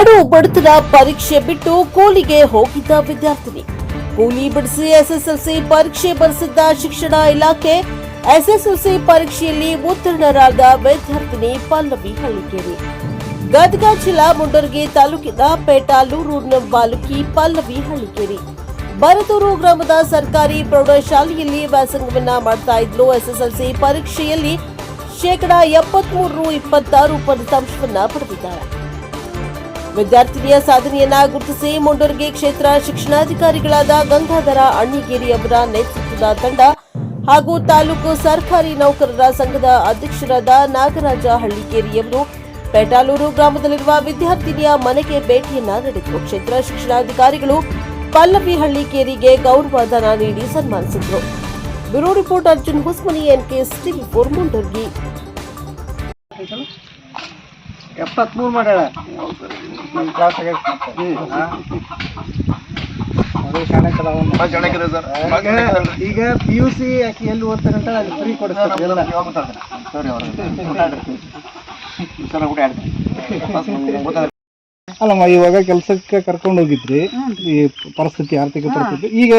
ಕಡು ಬಡತನ ಪರೀಕ್ಷೆ ಬಿಟ್ಟು ಕೂಲಿಗೆ ಹೋಗಿದ್ದ ವಿದ್ಯಾರ್ಥಿನಿ. ಕೂಲಿ ಬಿಡಿಸಿ ಎಸ್ಎಸ್ಎಲ್ಸಿ ಪರೀಕ್ಷೆ ಬರೆಸಿದ್ದ ಶಿಕ್ಷಣ ಇಲಾಖೆ. ಎಸ್ಎಸ್ಎಲ್ಸಿ ಪರೀಕ್ಷೆಯಲ್ಲಿ ಉತ್ತೀರ್ಣರಾದ ವಿದ್ಯಾರ್ಥಿನಿ ಪಲ್ಲವಿ ಹಳ್ಳಿಕೇರಿ. ಗದಗ ಜಿಲ್ಲಾ ಮುಂಡರಗಿ ತಾಲೂಕಿನ ಪೇಟಾಲೂರು ಬಾಲಕಿ ಪಲ್ಲವಿ ಹಳ್ಳಿಕೇರಿ ಬರದೂರು ಗ್ರಾಮದ ಸರ್ಕಾರಿ ಪ್ರೌಢಶಾಲೆಯಲ್ಲಿ ವ್ಯಾಸಂಗವನ್ನ ಮಾಡ್ತಾ ಇದ್ಲು. ಎಸ್ಎಸ್ಎಲ್ಸಿ ಪರೀಕ್ಷೆಯಲ್ಲಿ 73% ಫಲಿತಾಂಶವನ್ನ ಪಡೆದಿದ್ದಾರೆ. ವಿದ್ಯಾರ್ಥಿನಿಯ ಸಾಧನೆಯನ್ನ ಗುರುತಿಸಿ ಮುಂಡರಗಿ ಕ್ಷೇತ್ರ ಶಿಕ್ಷಣಾಧಿಕಾರಿಗಳಾದ ಗಂಗಾಧರ ಅಣ್ಣಿಗೇರಿ ಅವರ ನೇತೃತ್ವದ ತಂಡ ಹಾಗೂ ತಾಲೂಕು ಸರ್ಕಾರಿ ನೌಕರರ ಸಂಘದ ಅಧ್ಯಕ್ಷರಾದ ನಾಗರಾಜ ಹಳ್ಳಿಕೇರಿಯವರು ಪೇಟಾಲೂರು ಗ್ರಾಮದಲ್ಲಿರುವ ವಿದ್ಯಾರ್ಥಿನಿಯ ಮನೆಗೆ ಭೇಟಿಯನ್ನ ನೀಡಿದರು. ಕ್ಷೇತ್ರ ಶಿಕ್ಷಣಾಧಿಕಾರಿಗಳು ಪಲ್ಲವಿ ಹಳ್ಳಿಕೇರಿಗೆ ಗೌರವಧನ ನೀಡಿ ಸನ್ಮಾನಿಸಿದರು. Bureau report Arjun Husmani, NKS TV4 Mundargi. 73 ಮಾಡ್ಯಾಳ. ಈಗ PUC ಯಾಕೆ ಎಲ್ಲಿ ಓದ್ತಾರಂತ ಅಲ್ಲಿ ಫ್ರೀ ಕೊಡ್ತಾರೆ. ಅಲ್ಲಮ್ಮ, ಇವಾಗ ಕೆಲ್ಸಕ್ಕೆ ಕರ್ಕೊಂಡು ಹೋಗಿದ್ರಿ, ಈ ಪರಿಸ್ಥಿತಿ ಆರ್ಥಿಕ ಪರಿಸ್ಥಿತಿ ಈಗ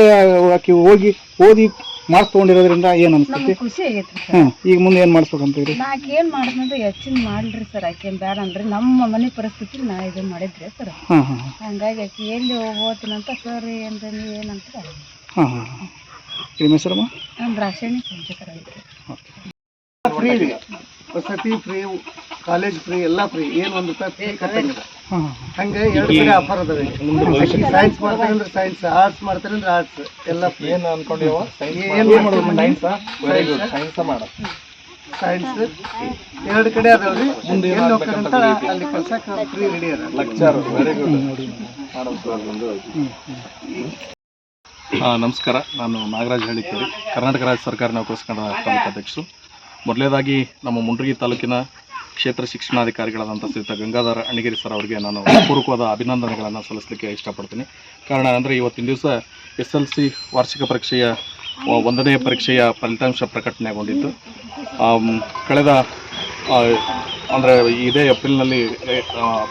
ಆಕೆ ಹೋಗಿ ಓದಿ ಮಾರ್ಕ್ಸ್ ತಗೊಂಡಿರೋದ್ರಿಂದ ಏನ್ ಅನ್ಸುತ್ತೆ? ಖುಷಿ ಆಗೈತ್ರಿ ಸರ್. ಈಗ ಮುಂದೆ ಏನ್ ಮಾಡಿಸ್ಬೇಕಂತೀರಿ? ನಾಕ್ ಏನ್ ಮಾಡಿದ್ರೆ ಹೆಚ್ಚಿನ ಮಾಡ್ರಿ ಸರ್. ಆಕೆ ಬೇಡ ಅನ್ರಿ, ನಮ್ಮ ಮನೆ ಪರಿಸ್ಥಿತಿ ನಾ ಇದು ಮಾಡಿದ್ರಿ ಸರ್. ಹಂಗಾಗಿ ಆಕೆ ಎಲ್ಲಿ ಓದ್ತೀನಂತ ಸರ್ ಏನ್ರಿ ನೀವು ಏನಂತ ನಿಮ್ಮ ಹೆಸರಮ್ಮ? ನಾನು ರಾಸಾಯನಿ ಸಂಚಕರ ಐತ್ರಿ. ಫ್ರೀ ಇದೆ, ವಸತಿ ಫ್ರೀ, ಕಾಲೇಜ್ ಫ್ರೀ, ಎಲ್ಲ ಫ್ರೀ. ಏನು ₹1 ಫ್ರೀ ಕಟ್ಟಂಗಿಲ್ಲ. ಹಂಗೆ 2 ಕಡೆ ಆಫರ್ ಅದಾವೆ. ಸೈನ್ಸ್ ಮಾಡ್ತಾರೆ ಅಂದ್ರೆ ಸೈನ್ಸ್, ಆರ್ಟ್ಸ್ ಮಾಡ್ತಾರೆ ಅಂದ್ರೆ ಆರ್ಟ್ಸ್, ಎಲ್ಲ ಫ್ರೀ. ಏನು ಅನ್ಕೊಂಡಿವ? ಸೈನ್ಸ್ 2 ಕಡೆ ಅದಾವ್ರಿ. ಮುಂದೆ ಏನು ಹೋಗ್ತಾರಂತ ಅಲ್ಲಿ ಕಲ್ಸಕ್ಕೆ ಫ್ರೀ ರೆಡಿ ಅದ. ನಮಸ್ಕಾರ, ನಾನು ನಾಗರಾಜ್ ಹಳ್ಳಿಕೇರಿ, ಕರ್ನಾಟಕ ರಾಜ್ಯ ಸರ್ಕಾರಿ ನೌಕರರ ಸಂಘದ ತಾಲೂಕು ಅಧ್ಯಕ್ಷರು. ಮೊದಲನೇದಾಗಿ ನಮ್ಮ ಮುಂಡರಗಿ ತಾಲೂಕಿನ ಕ್ಷೇತ್ರ ಶಿಕ್ಷಣಾಧಿಕಾರಿಗಳಾದಂಥ ಶ್ರೀಯುತ ಗಂಗಾಧರ ಅಣ್ಣಿಗೇರಿ ಸರ್ ಅವರಿಗೆ ನಾನು ಪೂರ್ವಕವಾದ ಅಭಿನಂದನೆಗಳನ್ನು ಸಲ್ಲಿಸಲಿಕ್ಕೆ ಇಷ್ಟಪಡ್ತೀನಿ. ಕಾರಣ ಅಂದರೆ ಇವತ್ತಿನ ದಿವಸ SSLC ವಾರ್ಷಿಕ ಪರೀಕ್ಷೆಯ 1ನೇ ಪರೀಕ್ಷೆಯ ಫಲಿತಾಂಶ ಪ್ರಕಟಣೆಗೊಂಡಿದ್ದು. ಕಳೆದ ಅಂದರೆ ಇದೇ ಏಪ್ರಿಲ್ನಲ್ಲಿ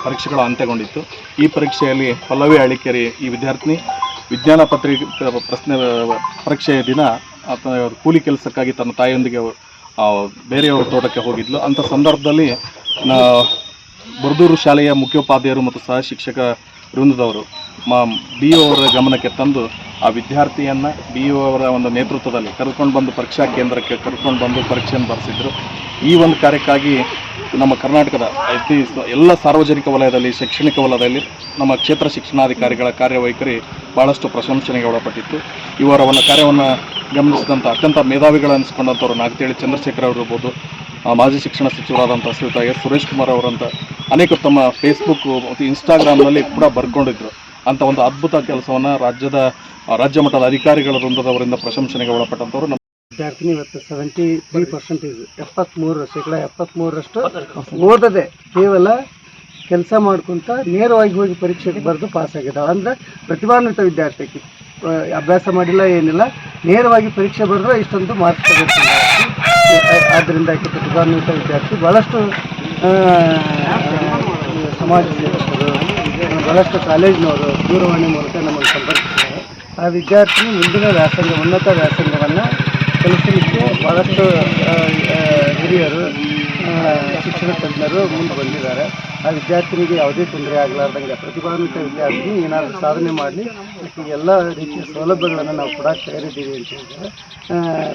ಪರೀಕ್ಷೆಗಳು ಅಂತ್ಯಗೊಂಡಿತ್ತು. ಈ ಪರೀಕ್ಷೆಯಲ್ಲಿ ಪಲ್ಲವಿ ಹಳ್ಳಿಕೇರಿ ಈ ವಿದ್ಯಾರ್ಥಿನಿ ವಿಜ್ಞಾನ ಪ್ರಶ್ನೆ ಪರೀಕ್ಷೆಯ ದಿನ ಕೂಲಿ ಕೆಲಸಕ್ಕಾಗಿ ತನ್ನ ತಾಯಿಯೊಂದಿಗೆ ಬೇರೆಯವರ ತೋಟಕ್ಕೆ ಹೋಗಿದ್ಲು. ಅಂಥ ಸಂದರ್ಭದಲ್ಲಿ ಬರದೂರು ಶಾಲೆಯ ಮುಖ್ಯೋಪಾಧ್ಯಾಯರು ಮತ್ತು ಸಹ ಶಿಕ್ಷಕ ವೃಂದದವರು BO ಅವರ ಗಮನಕ್ಕೆ ತಂದು ಆ ವಿದ್ಯಾರ್ಥಿಯನ್ನು BO ಅವರ ಒಂದು ನೇತೃತ್ವದಲ್ಲಿ ಕರ್ಕೊಂಡು ಬಂದು ಪರೀಕ್ಷಾ ಕೇಂದ್ರಕ್ಕೆ ಕರ್ಕೊಂಡು ಬಂದು ಪರೀಕ್ಷೆಯನ್ನು ಬರೆಸಿದ್ರು. ಈ ಒಂದು ಕಾರ್ಯಕ್ಕಾಗಿ ನಮ್ಮ ಕರ್ನಾಟಕದ ಎಲ್ಲ ಸಾರ್ವಜನಿಕ ವಲಯದಲ್ಲಿ, ಶೈಕ್ಷಣಿಕ ವಲಯದಲ್ಲಿ ನಮ್ಮ ಕ್ಷೇತ್ರ ಶಿಕ್ಷಣಾಧಿಕಾರಿಗಳ ಕಾರ್ಯವೈಖರಿ ಭಾಳಷ್ಟು ಪ್ರಶಂಸನೆಗೆ ಒಳಪಟ್ಟಿತ್ತು. ಇವರ ಒಂದು ಕಾರ್ಯವನ್ನು ಗಮನಿಸಿದಂಥ ಅತ್ಯಂತ ಮೇಧಾವಿಗಳು ಅನಿಸ್ಕೊಂಡಂಥವ್ರು ನಾಗತಿಹಳ್ಳಿ ಚಂದ್ರಶೇಖರ್ ಅವರು ಇರ್ಬೋದು, ಮಾಜಿ ಶಿಕ್ಷಣ ಸಚಿವರಾದಂಥ ಶ್ರೀಯುತ S. ಸುರೇಶ್ ಕುಮಾರ್ ಅವರಂಥ ಅನೇಕ ತಮ್ಮ ಫೇಸ್ಬುಕ್ ಮತ್ತು ಇನ್ಸ್ಟಾಗ್ರಾಮ್ನಲ್ಲಿ ಕೂಡ ಬರ್ಕೊಂಡಿದ್ರು. ಅಂಥ ಒಂದು ಅದ್ಭುತ ಕೆಲಸವನ್ನು ರಾಜ್ಯ ಮಟ್ಟದ ಅಧಿಕಾರಿಗಳ ವೃಂದದವರಿಂದ ಪ್ರಶಂಸನೆಗೆ ಒಳಪಟ್ಟಂಥವ್ರು ನಮ್ಮ ವಿದ್ಯಾರ್ಥಿನಿ. ಇವತ್ತು 73%, 73% ಓದದೆ ಕೇವಲ ಕೆಲಸ ಮಾಡ್ಕೊಂತ ನೇರವಾಗಿ ಹೋಗಿ ಪರೀಕ್ಷೆಗೆ ಬರೆದು ಪಾಸ್ ಆಗಿದ್ದಾಳೆ. ಅಂದರೆ ಪ್ರತಿಭಾನ್ವಿತ ವಿದ್ಯಾರ್ಥಿ, ಅಭ್ಯಾಸ ಮಾಡಿಲ್ಲ, ಏನಿಲ್ಲ, ನೇರವಾಗಿ ಪರೀಕ್ಷೆ ಬರೆದ್ರೆ ಇಷ್ಟೊಂದು ಮಾರ್ಕ್ಸ್ ತಗೊಳ್ತಾರೆ. ಆದ್ದರಿಂದ ಪ್ರತಿಭಾನ್ವಿತ ವಿದ್ಯಾರ್ಥಿ. ಭಾಳಷ್ಟು ಸಮಾಜ ಸೇವಕರು, ಭಾಳಷ್ಟು ಕಾಲೇಜಿನವರು ದೂರವಾಣಿ ಮೂಲಕ ನಮ್ಮನ್ನು ಸಂಪರ್ಕಿಸಿದ್ದಾರೆ. ಆ ವಿದ್ಯಾರ್ಥಿನಿ ಮುಂದಿನ ವ್ಯಾಸಂಗ, ಉನ್ನತ ವ್ಯಾಸಂಗವನ್ನು ಕಲಿಸಲಿಕ್ಕೆ ಭಾಳಷ್ಟು ಹಿರಿಯರು, ಶಿಕ್ಷಣ ತಜ್ಞರು ಮುಂದೆ ಬಂದಿದ್ದಾರೆ. ಆ ವಿದ್ಯಾರ್ಥಿನಿಗೆ ಯಾವುದೇ ತೊಂದರೆ ಆಗಲಾರ್ದಂಗೆ ಪ್ರತಿಭಾನ್ವಿತ ವಿದ್ಯಾರ್ಥಿನಿ ಏನಾದರೂ ಸಾಧನೆ ಮಾಡಲಿ, ಎಲ್ಲ ರೀತಿಯ ಸೌಲಭ್ಯಗಳನ್ನು ನಾವು ಕೊಡೋಕ್ಕೆ ತಯಾರಿದ್ದೀವಿ ಅಂತ ಹೇಳಿದರೆ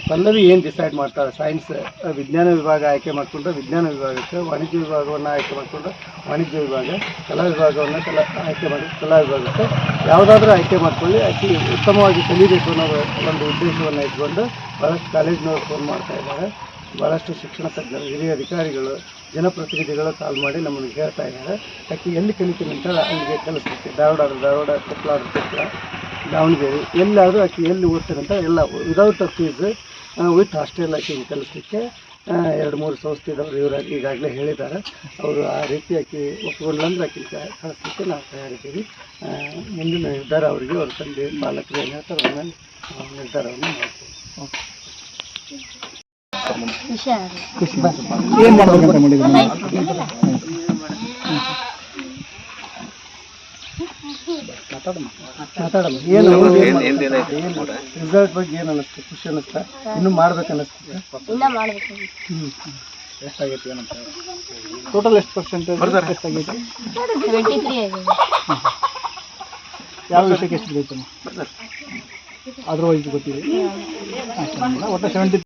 ಪಲ್ಲವಿ ಏನು ಡಿಸೈಡ್ ಮಾಡ್ತಾರೆ? ಸೈನ್ಸ್ ವಿಜ್ಞಾನ ವಿಭಾಗ ಆಯ್ಕೆ ಮಾಡಿಕೊಂಡ್ರೆ ವಿಜ್ಞಾನ ವಿಭಾಗಕ್ಕೆ, ವಾಣಿಜ್ಯ ವಿಭಾಗವನ್ನು ಆಯ್ಕೆ ಮಾಡಿಕೊಂಡ್ರೆ ವಾಣಿಜ್ಯ ವಿಭಾಗ, ಕಲಾ ವಿಭಾಗವನ್ನು ಆಯ್ಕೆ ಮಾಡಿ ಕಲಾ ವಿಭಾಗಕ್ಕೆ ಯಾವುದಾದ್ರೂ ಆಯ್ಕೆ ಮಾಡಿಕೊಳ್ಳಿ, ಆಕೆ ಉತ್ತಮವಾಗಿ ಕಲಿಬೇಕು ಅನ್ನೋ ಒಂದು ಉದ್ದೇಶವನ್ನು ಇಟ್ಕೊಂಡು ಭಾಳಷ್ಟು ಕಾಲೇಜಿನವರು ಫೋನ್ ಮಾಡ್ತಾ ಇದ್ದಾರೆ. ಭಾಳಷ್ಟು ಶಿಕ್ಷಣ ತಜ್ಞರು, ಹಿರಿಯ ಅಧಿಕಾರಿಗಳು, ಜನಪ್ರತಿನಿಧಿಗಳು ಕಾಲ್ ಮಾಡಿ ನಮ್ಮನ್ನು ಹೇಳ್ತಾ ಇದ್ದಾರೆ. ಆಕೆ ಎಲ್ಲಿ ಕಲಿತೀನಿ ಅಂತ ಅಲ್ಲಿಗೆ ಕಲಿಸ್ಲಿಕ್ಕೆ ಧಾರವಾಡ, ಕೊಪ್ಪಳ, ದಾವಣಗೆರೆ ಎಲ್ಲಾದರೂ ಆಕೆ ಎಲ್ಲಿ ಓದ್ತಾರೆ ಅಂತ ಎಲ್ಲ ವಿದೌಟ್ ಫೀಸ್ ವಿತ್ ಹಾಸ್ಟೆಲ್ ಆಕೆ ಕಲಿಸ್ಲಿಕ್ಕೆ 2-3 ಸಂಸ್ಥೆದವರು ಇವರು ಈಗಾಗಲೇ ಹೇಳಿದ್ದಾರೆ. ಅವರು ಆ ರೀತಿ ಆಕೆ ಒಪ್ಪಿಕೊಂಡ್ರೆ ಆಕೆ ಕಳಿಸ್ಲಿಕ್ಕೆ ನಾವು ತಯಾರಿದ್ದೀವಿ. ಮುಂದಿನ ನಿರ್ಧಾರ ಅವರಿಗೆ ಅವ್ರ ತಂದೆ ಪಾಲಕರು ಏನು ಹೇಳ್ತಾರೆ ಅದನ್ನ ನಿರ್ಧಾರವನ್ನು ಮಾಡ್ತೀವಿ. ಏನು ಮಾಡ್ಬೇಕಂತ ಮಾಡಿದ್ರು? ಮಾತಾಡಮ್ಮ. ಏನು ರಿಸಲ್ಟ್ ಬಗ್ಗೆ ಏನು ಅನ್ನಿಸ್ತು? ಖುಷಿ ಅನ್ನಿಸ್ತಾ? ಇನ್ನೂ ಮಾಡ್ಬೇಕು ಅನ್ನಿಸ್ತದೆ? ಎಷ್ಟಾಗೈತಿ ಏನಂತ ಟೋಟಲ್ ಎಷ್ಟು ಪರ್ಸೆಂಟೇಜ್ ಎಷ್ಟಾಗೈತಿ? ಯಾವ ವಿಷಯಕ್ಕೆ ಎಷ್ಟು ಬೇಕು ಅದ್ರ ವಯಸ್ಸು ಗೊತ್ತಿದೆ ಒಟ್ಟು 70